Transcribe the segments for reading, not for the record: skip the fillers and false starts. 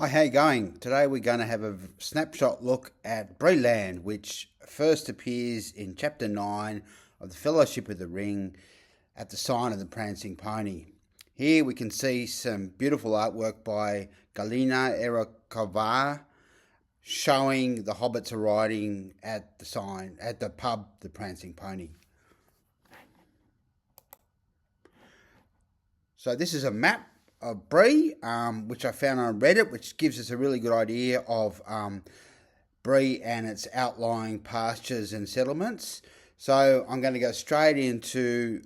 Hi, how you going? Today we're going to have a snapshot look at Bree Land, which first appears in Chapter 9 of the Fellowship of the Ring at the sign of the Prancing Pony. Here we can see some beautiful artwork by Galina Erakova showing the hobbits arriving at the pub, the Prancing Pony. So this is a map of Bree, which I found on Reddit, which gives us a really good idea of Bree and its outlying pastures and settlements. So I'm going to go straight into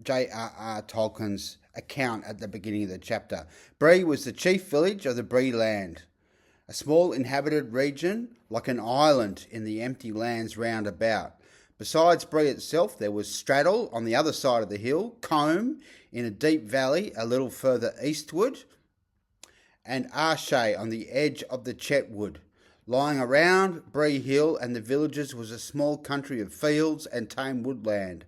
J.R.R. Tolkien's account at the beginning of the chapter. Bree was the chief village of the Bree Land, a small inhabited region like an island in the empty lands round about. Besides Bree itself, there was Straddle on the other side of the hill, Combe in a deep valley a little further eastward, and Arshay on the edge of the Chetwood. Lying around Bree Hill and the villages was a small country of fields and tame woodland,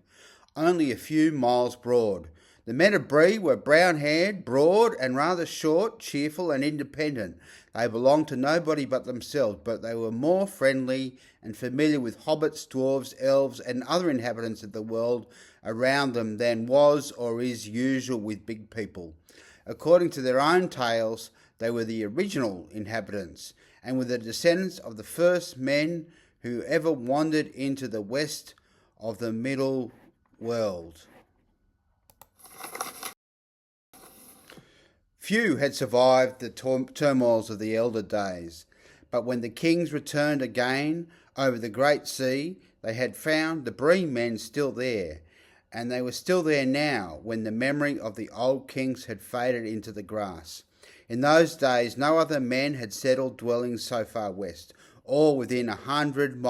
only a few miles broad. The men of Bree were brown-haired, broad and rather short, cheerful and independent. They belonged to nobody but themselves, but they were more friendly and familiar with hobbits, dwarves, elves and other inhabitants of the world around them than was or is usual with big people. According to their own tales, they were the original inhabitants and were the descendants of the first men who ever wandered into the west of the middle world. Few had survived the turmoils of the elder days, but when the kings returned again over the great sea, they had found the Bree men still there, and they were still there now when the memory of the old kings had faded into the grass. In those days no other men had settled dwellings so far west, or within 100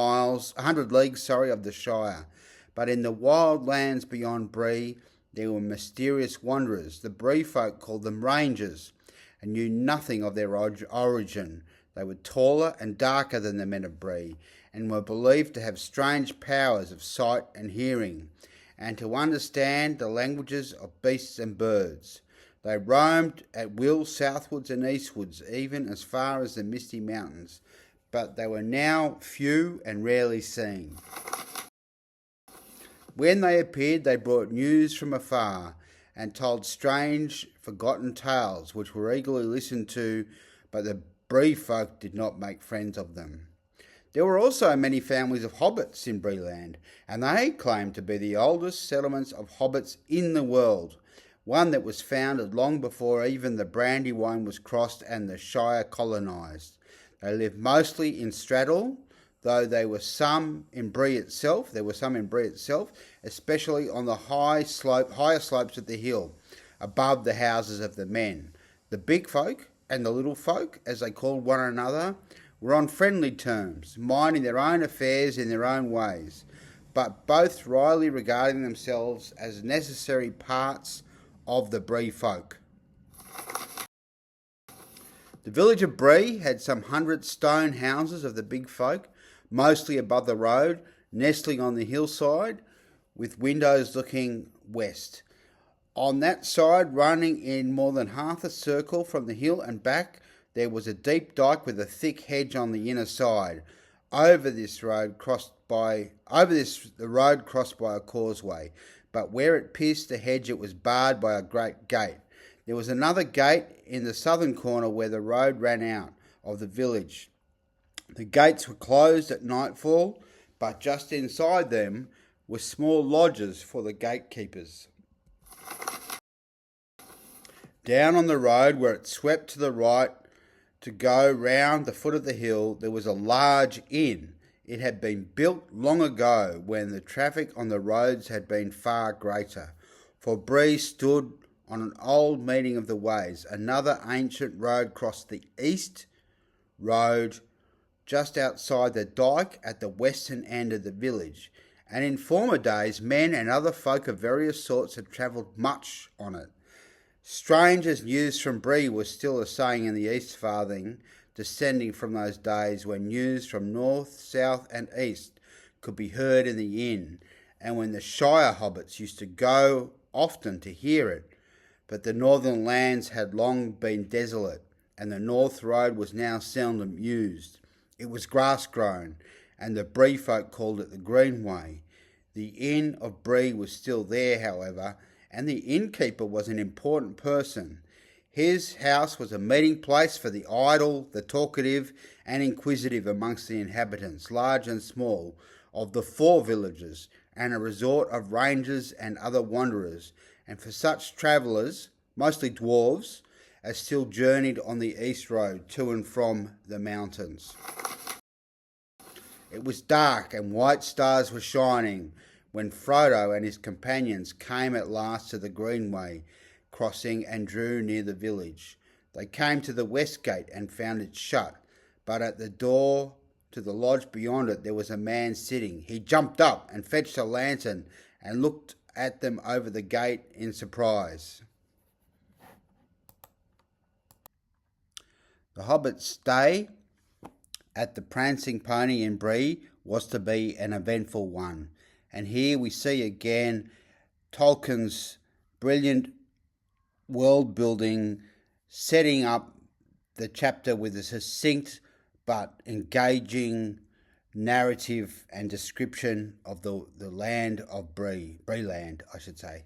leagues of the Shire. But in the wild lands beyond Bree, there were mysterious wanderers. The Bree folk called them rangers and knew nothing of their origin. They were taller and darker than the men of Bree and were believed to have strange powers of sight and hearing and to understand the languages of beasts and birds. They roamed at will southwards and eastwards, even as far as the Misty Mountains, but they were now few and rarely seen. When they appeared, they brought news from afar and told strange, forgotten tales which were eagerly listened to, but the Bree folk did not make friends of them. There were also many families of hobbits in Bree Land, and they claimed to be the oldest settlements of hobbits in the world, one that was founded long before even the Brandywine was crossed and the Shire colonised. They lived mostly in Straddle, though there were some in Bree itself, especially on the higher slopes of the hill, above the houses of the men. The big folk and the little folk, as they called one another, were on friendly terms, minding their own affairs in their own ways, but both wryly regarding themselves as necessary parts of the Bree folk. The village of Bree had some 100 stone houses of the big folk, mostly above the road, nestling on the hillside, with windows looking west. On that side, running in more than half a circle from the hill and back, there was a deep dyke with a thick hedge on the inner side. The road crossed by a causeway, but where it pierced the hedge it was barred by a great gate. There was another gate in the southern corner where the road ran out of the village. The gates were closed at nightfall, but just inside them were small lodges for the gatekeepers. Down on the road where it swept to the right to go round the foot of the hill, there was a large inn. It had been built long ago when the traffic on the roads had been far greater, for Bree stood on an old meeting of the ways. Another ancient road crossed the east road just outside the dyke at the western end of the village, and in former days men and other folk of various sorts had travelled much on it. Strange as news from Bree was still a saying in the East Farthing, descending from those days when news from north, south and east could be heard in the inn, and when the Shire hobbits used to go often to hear it, but the northern lands had long been desolate, and the north road was now seldom used. It was grass-grown, and the Bree folk called it the Greenway. The Inn of Bree was still there, however, and the innkeeper was an important person. His house was a meeting place for the idle, the talkative, and inquisitive amongst the inhabitants, large and small, of the 4 villages, and a resort of rangers and other wanderers, and for such travellers, mostly dwarves, as still journeyed on the east road to and from the mountains. It was dark, and white stars were shining, when Frodo and his companions came at last to the Greenway crossing and drew near the village. They came to the west gate and found it shut, but at the door to the lodge beyond it there was a man sitting. He jumped up and fetched a lantern and looked at them over the gate in surprise. The Hobbit's stay at the Prancing Pony in Bree was to be an eventful one, and here we see again Tolkien's brilliant world building, setting up the chapter with a succinct but engaging narrative and description of the land of Bree Land, I should say.